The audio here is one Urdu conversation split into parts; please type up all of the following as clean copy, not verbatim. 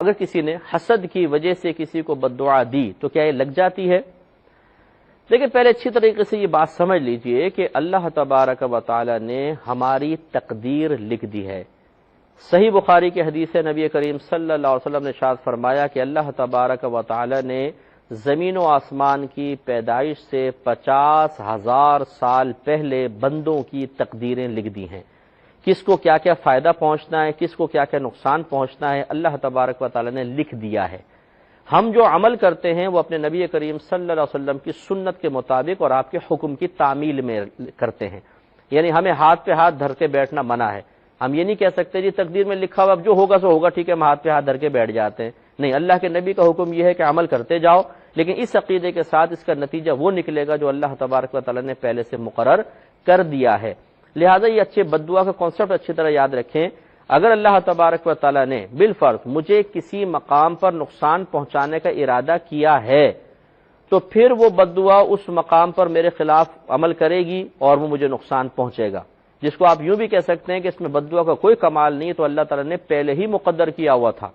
اگر کسی نے حسد کی وجہ سے کسی کو بد دعا دی تو کیا یہ لگ جاتی ہے؟ لیکن پہلے اچھی طریقے سے یہ بات سمجھ لیجئے کہ اللہ تبارک و تعالی نے ہماری تقدیر لکھ دی ہے۔ صحیح بخاری کی حدیث ہے، نبی کریم صلی اللہ علیہ وسلم نے ارشاد فرمایا کہ اللہ تبارک و تعالی نے زمین و آسمان کی پیدائش سے 50,000 سال پہلے بندوں کی تقدیریں لکھ دی ہیں۔ کس کو کیا کیا فائدہ پہنچنا ہے، کس کو کیا کیا نقصان پہنچنا ہے، اللہ تبارک و تعالی نے لکھ دیا ہے۔ ہم جو عمل کرتے ہیں وہ اپنے نبی کریم صلی اللہ علیہ وسلم کی سنت کے مطابق اور آپ کے حکم کی تعمیل میں کرتے ہیں، یعنی ہمیں ہاتھ پہ ہاتھ دھر کے بیٹھنا منع ہے۔ ہم یہ نہیں کہہ سکتے جی تقدیر میں لکھا ہوا اب جو ہوگا سو ہوگا، ٹھیک ہے ہم ہاتھ پہ ہاتھ دھر کے بیٹھ جاتے ہیں، نہیں، اللہ کے نبی کا حکم یہ ہے کہ عمل کرتے جاؤ، لیکن اس عقیدے کے ساتھ اس کا نتیجہ وہ نکلے گا جو اللہ تبارک و تعالی نے پہلے سے مقرر کر دیا ہے۔ لہٰذا یہ اچھے بد دعا کا کانسیپٹ اچھی طرح یاد رکھیں۔ اگر اللہ تبارک و تعالی نے بالفرض مجھے کسی مقام پر نقصان پہنچانے کا ارادہ کیا ہے تو پھر وہ بد دعا اس مقام پر میرے خلاف عمل کرے گی اور وہ مجھے نقصان پہنچے گا، جس کو آپ یوں بھی کہہ سکتے ہیں کہ اس میں بد دعا کا کوئی کمال نہیں، تو اللہ تعالی نے پہلے ہی مقدر کیا ہوا تھا۔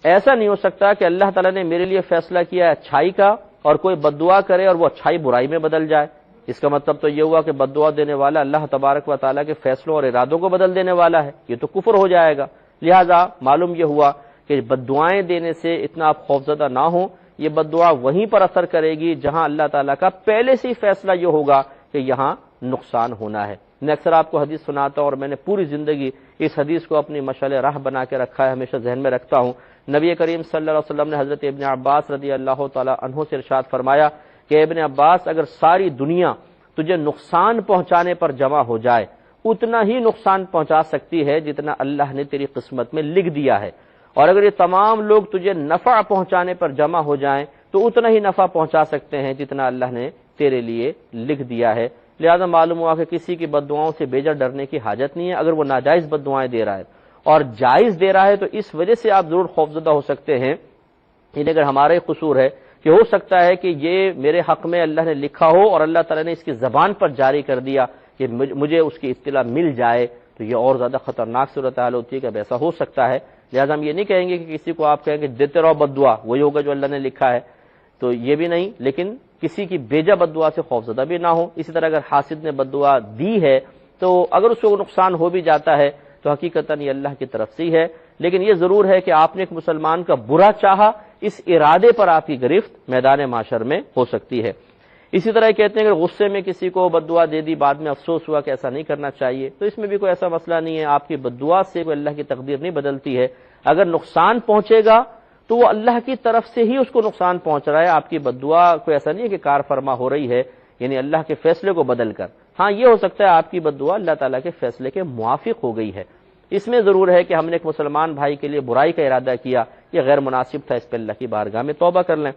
ایسا نہیں ہو سکتا کہ اللہ تعالی نے میرے لیے فیصلہ کیا ہے اچھائی کا اور کوئی بد دعا کرے اور وہ اچھائی برائی میں بدل جائے۔ اس کا مطلب تو یہ ہوا کہ بد دعا دینے والا اللہ تبارک و تعالیٰ کے فیصلوں اور ارادوں کو بدل دینے والا ہے، یہ تو کفر ہو جائے گا۔ لہٰذا معلوم یہ ہوا کہ بد دعائیں دینے سے اتنا آپ خوفزدہ نہ ہوں، یہ بد دعا وہیں پر اثر کرے گی جہاں اللہ تعالیٰ کا پہلے سے ہی فیصلہ یہ ہوگا کہ یہاں نقصان ہونا ہے۔ میں اکثر آپ کو حدیث سناتا ہوں اور میں نے پوری زندگی اس حدیث کو اپنی مشعل راہ بنا کے رکھا ہے، ہمیشہ ذہن میں رکھتا ہوں۔ نبی کریم صلی اللہ علیہ وسلم نے حضرت ابن عباس رضی اللہ تعالی عنہ سے ارشاد فرمایا کہ ابن عباس، اگر ساری دنیا تجھے نقصان پہنچانے پر جمع ہو جائے اتنا ہی نقصان پہنچا سکتی ہے جتنا اللہ نے تیری قسمت میں لکھ دیا ہے، اور اگر یہ تمام لوگ تجھے نفع پہنچانے پر جمع ہو جائیں تو اتنا ہی نفع پہنچا سکتے ہیں جتنا اللہ نے تیرے لیے لکھ دیا ہے۔ لہذا معلوم ہوا کہ کسی کی بد دعاؤں سے بیجا ڈرنے کی حاجت نہیں ہے۔ اگر وہ ناجائز بد دعائیں دے رہا ہے اور جائز دے رہا ہے تو اس وجہ سے آپ ضرور خوفزدہ ہو سکتے ہیں، یعنی اگر ہمارا ہی قصور ہے کہ ہو سکتا ہے کہ یہ میرے حق میں اللہ نے لکھا ہو اور اللہ تعالیٰ نے اس کی زبان پر جاری کر دیا کہ مجھے اس کی اطلاع مل جائے، تو یہ اور زیادہ خطرناک صورتحال ہوتی ہے کہ اب ایسا ہو سکتا ہے۔ لہٰذا ہم یہ نہیں کہیں گے کہ کسی کو آپ کہیں کہ دیتے رہو بد دعا وہی ہوگا جو اللہ نے لکھا ہے، تو یہ بھی نہیں، لیکن کسی کی بیجا بد دعا سے خوفزدہ بھی نہ ہو۔ اسی طرح اگر حاسد نے بد دعا دی ہے تو اگر اس کو نقصان ہو بھی جاتا ہے تو حقیقتاً یہ اللہ کی طرف سے ہی ہے، لیکن یہ ضرور ہے کہ آپ نے ایک مسلمان کا برا چاہا، اس ارادے پر آپ کی گرفت میدان معاشر میں ہو سکتی ہے۔ اسی طرح کہتے ہیں کہ غصے میں کسی کو بد دعا دے دی، بعد میں افسوس ہوا کہ ایسا نہیں کرنا چاہیے، تو اس میں بھی کوئی ایسا مسئلہ نہیں ہے۔ آپ کی بد دعا سے کوئی اللہ کی تقدیر نہیں بدلتی ہے۔ اگر نقصان پہنچے گا تو وہ اللہ کی طرف سے ہی اس کو نقصان پہنچ رہا ہے، آپ کی بد دعا کوئی ایسا نہیں ہے کہ کار فرما ہو رہی ہے، یعنی اللہ کے فیصلے کو بدل کر۔ ہاں یہ ہو سکتا ہے آپ کی بد دعا اللہ تعالیٰ کے فیصلے کے موافق ہو گئی ہے۔ اس میں ضرور ہے کہ ہم نے ایک مسلمان بھائی کے لیے برائی کا ارادہ کیا، یہ غیر مناسب تھا، اس پہ اللہ کی بارگاہ میں توبہ کر لیں۔